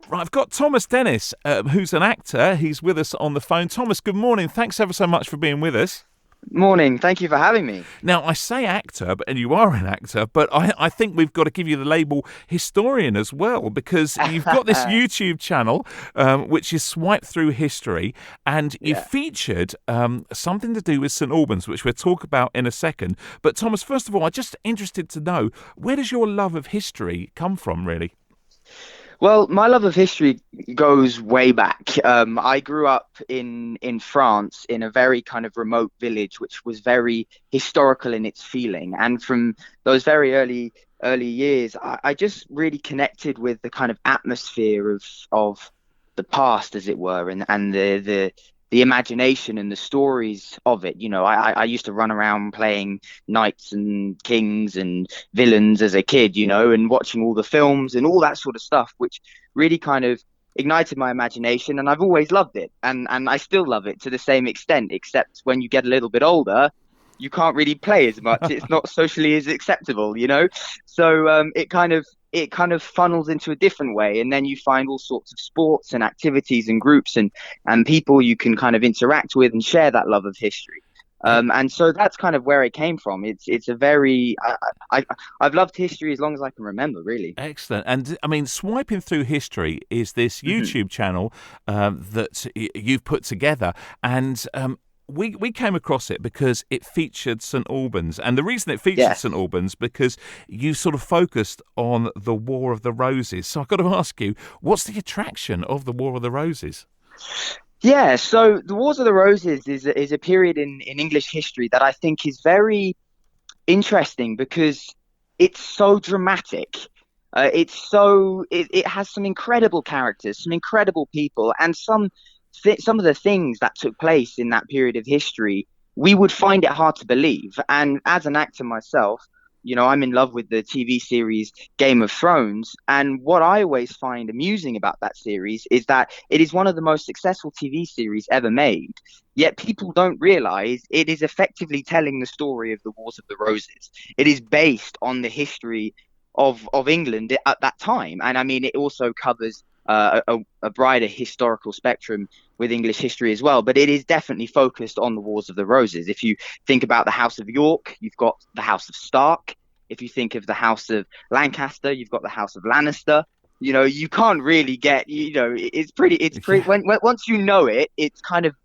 Right, I've got Thomas Dennis, who's an actor. He's with us on the phone. Thomas, good morning. Thanks ever so much for being with us. Morning. Thank you for having me. Now, I say actor, and you are an actor, but I think we've got to give you the label historian as well, because you've got this YouTube channel, which is Swipe Through History, and you Yeah. featured something to do with St Albans, which we'll talk about in a second. But, Thomas, first of all, I'm just interested to know, where does your love of history come from, really? Well, my love of history goes way back. I grew up in France in a very kind of remote village, which was very historical in its feeling. And from those very early years, I just really connected with the kind of atmosphere of the past, as it were, and the imagination and the stories of it. I used to run around playing knights and kings and villains as a kid, and watching all the films and all that sort of stuff, which really kind of ignited my imagination. And I've always loved it. And I still love it to the same extent, except when you get a little bit older, you can't really play as much. It's not socially as acceptable. So it kind of funnels into a different way. And then you find all sorts of sports and activities and groups and people you can kind of interact with and share that love of history. And so that's kind of where it came from. It's a very I've loved history as long as I can remember, really. Excellent. And I mean, Swiping Through History is this Hmm. YouTube channel that you've put together. And we came across it because it featured St Albans. And the reason it featured Yes. St Albans, because you sort of focused on the War of the Roses. So I've got to ask you, what's the attraction of the War of the Roses? Yeah, so the Wars of the Roses is a period in English history that I think is very interesting because it's so dramatic. It has some incredible characters, some incredible people, and some of the things that took place in that period of history, we would find it hard to believe. And as an actor myself, I'm in love with the TV series Game of Thrones. And what I always find amusing about that series is that it is one of the most successful TV series ever made. Yet people don't realize it is effectively telling the story of the Wars of the Roses. It is based on the history of England at that time. And I mean, it also covers a brighter historical spectrum with English history as well. But it is definitely focused on the Wars of the Roses. If you think about the House of York, you've got the House of Stark. If you think of the House of Lancaster, you've got the House of Lannister. You can't really get, it's pretty, once you know it, it's kind of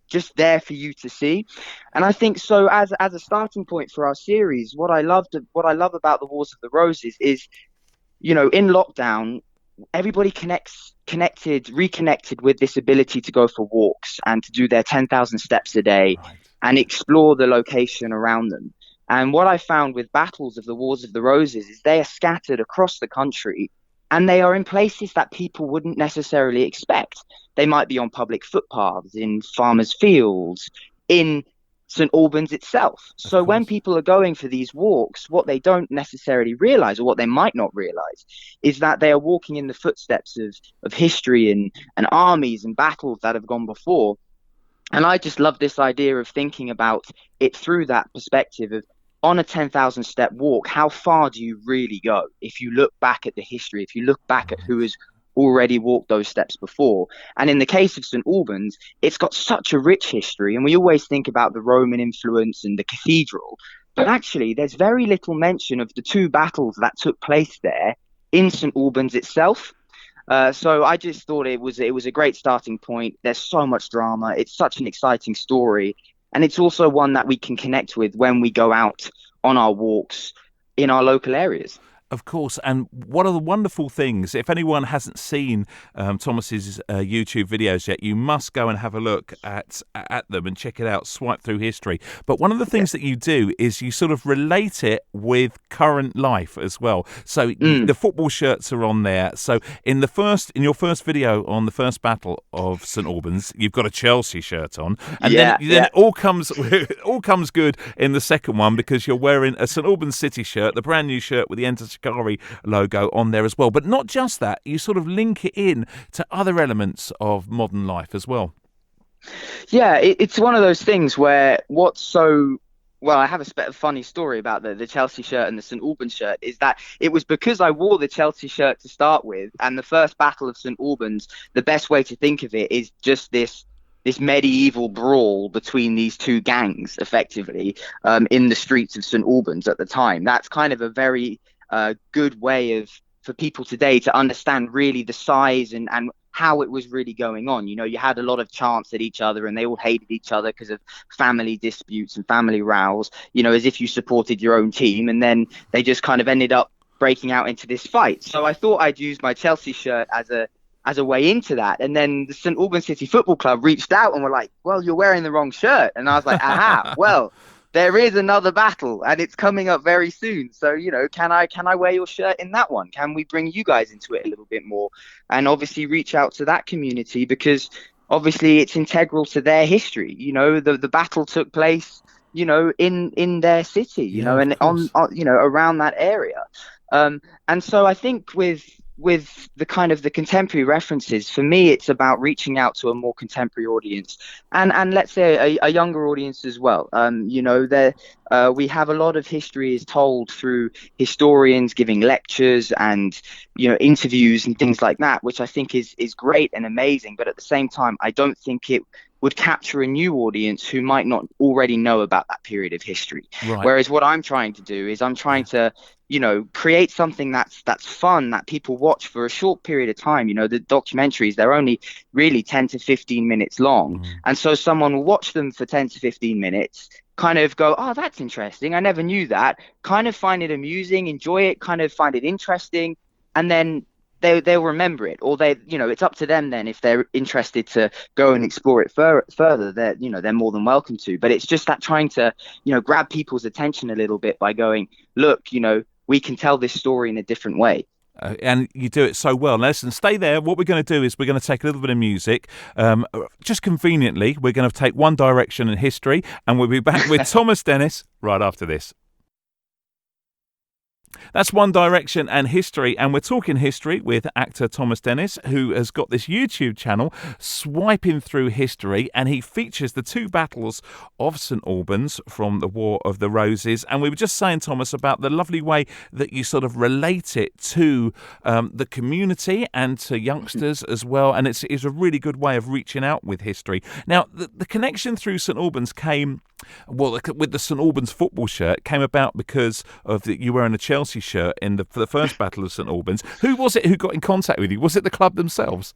just there for you to see. And I think so as a starting point for our series, what I love about the Wars of the Roses is, in lockdown, everybody reconnected with this ability to go for walks and to do their 10,000 steps a day Right. and explore the location around them. And what I found with battles of the Wars of the Roses is they are scattered across the country and they are in places that people wouldn't necessarily expect. They might be on public footpaths, in farmers' fields, in St. Albans itself. Of So when course. people are going for these walks, what they don't necessarily realize, or what they might not realize, is that they are walking in the footsteps of history and armies and battles that have gone before. And I just love this idea of thinking about it through that perspective of on a 10,000 step walk, how far do you really go? If you look back at the history, if you look back at who has already walked those steps before. And in the case of St. Albans, it's got such a rich history. And we always think about the Roman influence and the cathedral. But actually, there's very little mention of the two battles that took place there in St. Albans itself. So I just thought it was a great starting point. There's so much drama. It's such an exciting story, and it's also one that we can connect with when we go out on our walks in our local areas. Of course, and one of the wonderful things, if anyone hasn't seen Thomas's YouTube videos yet, you must go and have a look at them and check it out. Swipe Through History. But one of the Yeah. things that you do is you sort of relate it with current life as well. So Mm, the football shirts are on there. So in your first video on the first battle of St Albans, you've got a Chelsea shirt on, and then yeah, then yeah. it all comes it all comes good in the second one because you're wearing a St Albans City shirt, the brand new shirt with the Enter Shikari logo on there as well. But not just that, you sort of link it in to other elements of modern life as well. Yeah, it's one of those things where what's so Well, I have a funny story about the Chelsea shirt and the St Albans shirt. Is that it was because I wore the Chelsea shirt to start with, and the first Battle of St Albans. The best way to think of it is just this medieval brawl between these two gangs, effectively, in the streets of St Albans at the time. That's kind of a very good way of for people today to understand really the size and how it was really going on. You know, you had a lot of chants at each other and they all hated each other because of family disputes and family rows, you know, as if you supported your own team. And then they just kind of ended up breaking out into this fight. So I thought I'd use my Chelsea shirt as a way into that. And then the St Albans City Football Club reached out and were like, well, you're wearing the wrong shirt. And I was like, aha, well, there is another battle and it's coming up very soon. So, you know, can I wear your shirt in that one? Can we bring you guys into it a little bit more? And obviously reach out to that community because obviously it's integral to their history. You know, the battle took place, you know, in their city, you know, and on, you know, around that area. And so I think with the kind of the contemporary references, for me, it's about reaching out to a more contemporary audience and let's say a younger audience as well. You know, there we have a lot of history is told through historians giving lectures and, you know, interviews and things like that, which I think is great and amazing. But at the same time, I don't think it would capture a new audience who might not already know about that period of history. Right. Whereas what I'm trying to do is I'm trying to, you know, create something that's fun that people watch for a short period of time. You know, the documentaries, they're only really 10 to 15 minutes long. And so someone will watch them for 10 to 15 minutes, kind of go, oh, that's interesting. I never knew that. Kind of find it amusing, enjoy it, kind of find it interesting. And then they'll remember it, or they, you know, it's up to them then if they're interested to go and explore it further. They're, you know, they're more than welcome to. But it's just that trying to, you know, grab people's attention a little bit by going, look, you know, we can tell this story in a different way. And you do it so well. Now, listen, stay there. What we're going to do is we're going to take a little bit of music. Just conveniently, we're going to take One Direction in history, and we'll be back with Thomas Dennis right after this. That's One Direction and history, and we're talking history with actor Thomas Dennis, who has got this YouTube channel, Swiping Through History, and he features the two battles of St Albans from the War of the Roses. And we were just saying, Thomas, about the lovely way that you sort of relate it to the community and to youngsters as well, and it's a really good way of reaching out with history. Now, the connection through St Albans came, well, with the St Albans football shirt, came about because of you wearing a Chelsea shirt for the first Battle of St Albans. Who was it who got in contact with you? Was it the club themselves?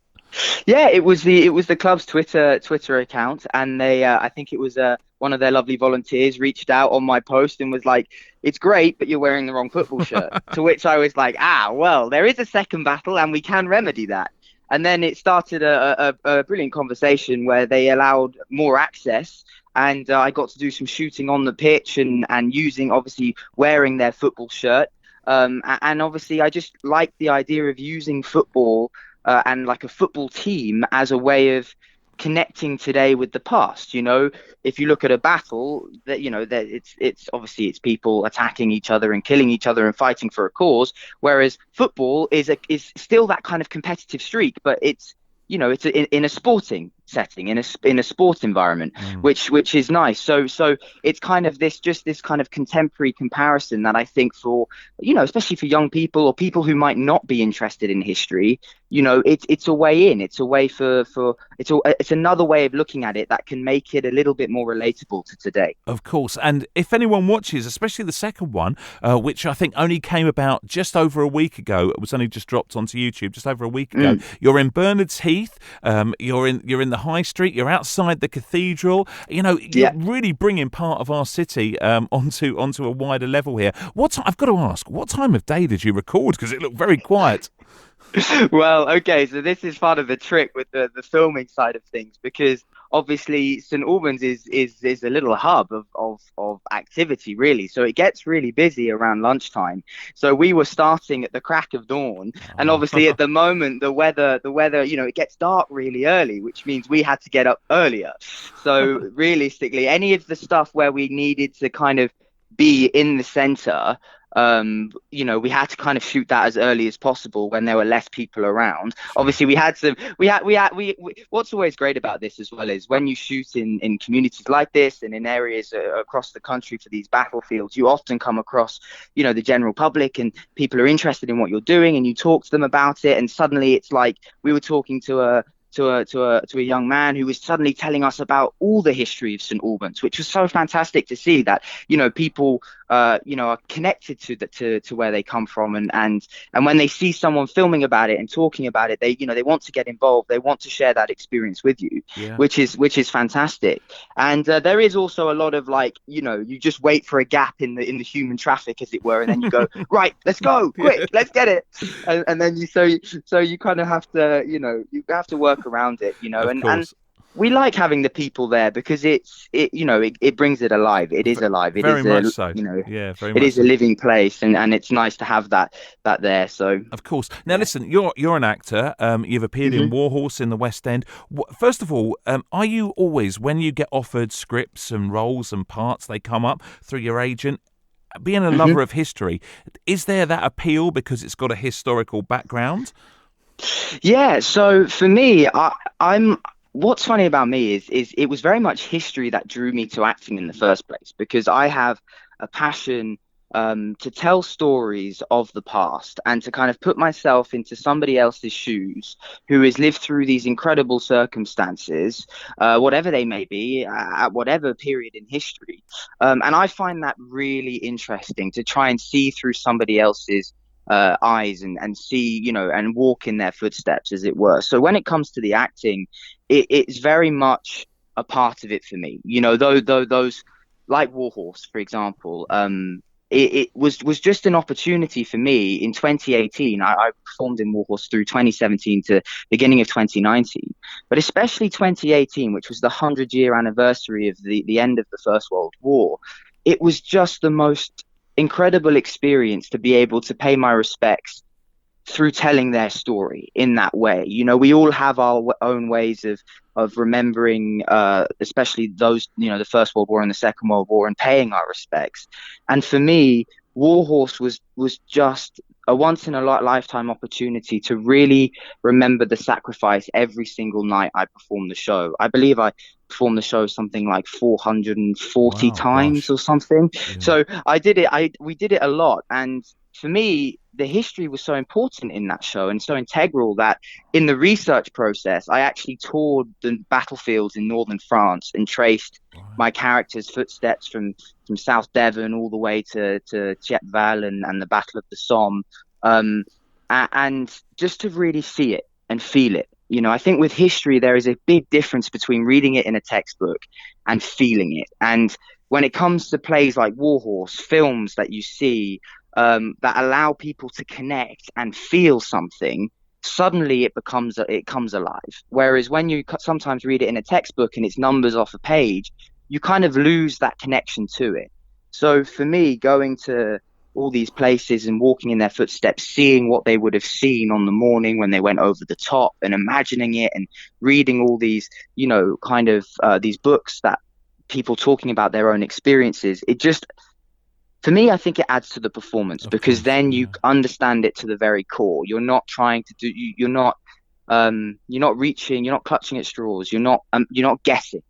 Yeah, it was the club's Twitter account, and they I think it was one of their lovely volunteers reached out on my post and was like, "It's great, but you're wearing the wrong football shirt." To which I was like, well, there is a second battle, and we can remedy that. And then it started a brilliant conversation where they allowed more access. And I got to do some shooting on the pitch and using, obviously, wearing their football shirt. And obviously, I just like the idea of using football and like a football team as a way of connecting today with the past. You know, if you look at a battle, that, you know, that it's obviously it's people attacking each other and killing each other and fighting for a cause, whereas football is still that kind of competitive streak, but it's, you know, it's in a sporting setting, in a sport environment, which is nice. So it's kind of this kind of contemporary comparison that I think for, you know, especially for young people or people who might not be interested in history, you know, it's a way in. It's a way it's another way of looking at it that can make it a little bit more relatable to today. Of course. And if anyone watches, especially the second one, which I think only came about just over a week ago, it was only just dropped onto YouTube just over a week ago. You're in Bernards Heath. You're in the High Street. You're outside the cathedral. You know, you're really bringing part of our city onto a wider level here. I've got to ask, what time of day did you record? Because it looked very quiet. Well, okay, so this is part of the trick with the filming side of things, because obviously St Albans is a little hub of activity, really. So it gets really busy around lunchtime. So we were starting at the crack of dawn, and obviously at the moment the weather, you know, it gets dark really early, which means we had to get up earlier. So realistically, any of the stuff where we needed to kind of be in the center, We had to kind of shoot that as early as possible when there were less people around. Obviously, we had some, what's always great about this as well is when you shoot in communities like this and in areas across the country for these battlefields, you often come across, the general public and people are interested in what you're doing and you talk to them about it. And suddenly it's like we were talking to a young man who was suddenly telling us about all the history of St Albans, which was so fantastic to see that people are connected to where they come from, and when they see someone filming about it and talking about it, they want to get involved, they want to share that experience with you, Yeah. which is fantastic. And there is also a lot of you just wait for a gap in the human traffic, as it were, and then you go, right, let's go quick, let's get it, and then you kind of have to you have to work around it, Of and course. we like having the people there because it brings it alive. It is alive. It Very is much so. Yeah, very it much is a so. living place, and it's nice to have that there. So Of course. Now, listen, you're an actor. You've appeared in mhm, Warhorse in the West End. First of all, are you always, when you get offered scripts and roles and parts, they come up through your agent? Being a mhm. lover of history, is there that appeal because it's got a historical background? Yeah, so for me, I'm what's funny about me is it was very much history that drew me to acting in the first place because I have a passion to tell stories of the past and to kind of put myself into somebody else's shoes who has lived through these incredible circumstances, whatever they may be, at whatever period in history. And I find that really interesting to try and see through somebody else's eyes and see, and walk in their footsteps, as it were. So when it comes to the acting, it's very much a part of it for me. Though those like Warhorse, for example, it was just an opportunity for me in 2018. I performed in Warhorse through 2017 to beginning of 2019, but especially 2018, which was the 100-year anniversary of the end of the First World War. It was just the most incredible experience to be able to pay my respects through telling their story in that way. We all have our own ways of remembering, especially those, the First World War and the Second World War, and paying our respects. And for me, Warhorse was just a once in a lifetime opportunity to really remember the sacrifice every single night I performed the show. I believe I performed the show something like 440 Wow, times gosh. or something. Yeah. So I did it. We did it a lot, and for me, the history was so important in that show and so integral that in the research process, I actually toured the battlefields in northern France and traced Right. my character's footsteps from South Devon all the way to Thiepval and the Battle of the Somme, and just to really see it and feel it. I think with history, there is a big difference between reading it in a textbook and feeling it. And when it comes to plays like Warhorse, films that you see that allow people to connect and feel something, suddenly it comes alive. Whereas when you sometimes read it in a textbook and it's numbers off a page, you kind of lose that connection to it. So for me, going to all these places and walking in their footsteps, seeing what they would have seen on the morning when they went over the top, and imagining it, and reading all these, kind of these books that people talking about their own experiences, it just, for me, I think it adds to the performance Of because course. then you Yeah. understand it to the very core. You're not trying to do, you're not reaching, you're not clutching at straws. You're not guessing.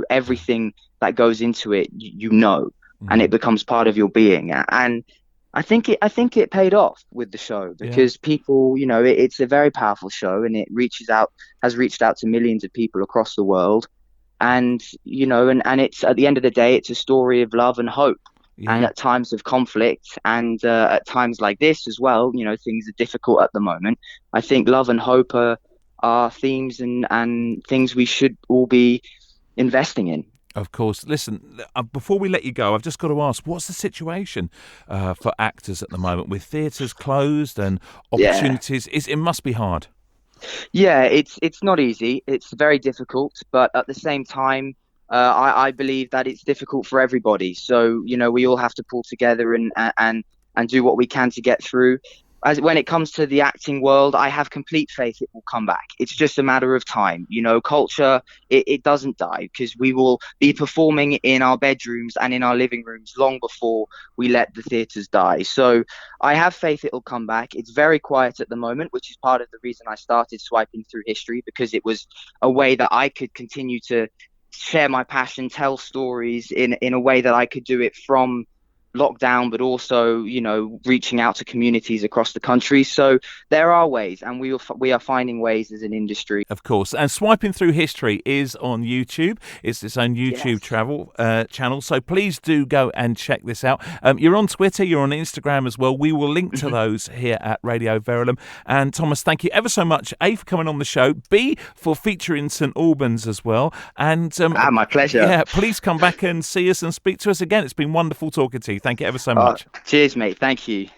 Everything that goes into it, and it Mm. becomes part of your being. And I think it paid off with the show Yeah. because people, it's a very powerful show and it has reached out to millions of people across the world. And, and it's at the end of the day, it's a story of love and hope. And Yeah. at times of conflict and at times like this as well, things are difficult at the moment. I think love and hope are themes and things we should all be investing in. Of course. Listen, before we let you go, I've just got to ask, what's the situation for actors at the moment with theatres closed and Yeah. opportunities? It must be hard. Yeah, it's not easy. It's very difficult, but at the same time, I believe that it's difficult for everybody. So, we all have to pull together and do what we can to get through. as when it comes to the acting world, I have complete faith it will come back. It's just a matter of time. You know, culture, it doesn't die, because we will be performing in our bedrooms and in our living rooms long before we let the theatres die. So I have faith it will come back. It's very quiet at the moment, which is part of the reason I started Swiping Through History, because it was a way that I could continue to share my passion, tell stories in a way that I could do it from lockdown, but also, you know, reaching out to communities across the country. So there are ways, and we are finding ways as an industry. Of course. And Swiping Through History is on YouTube. It's its own YouTube channel. So please do go and check this out. You're on Twitter, you're on Instagram as well. We will link to those here at Radio Verulam. And Thomas, thank you ever so much, A, for coming on the show, B, for featuring St Albans as well. And my pleasure. Yeah, please come back and see us and speak to us again. It's been wonderful talking to you. Thank you ever so much. Cheers, mate. Thank you.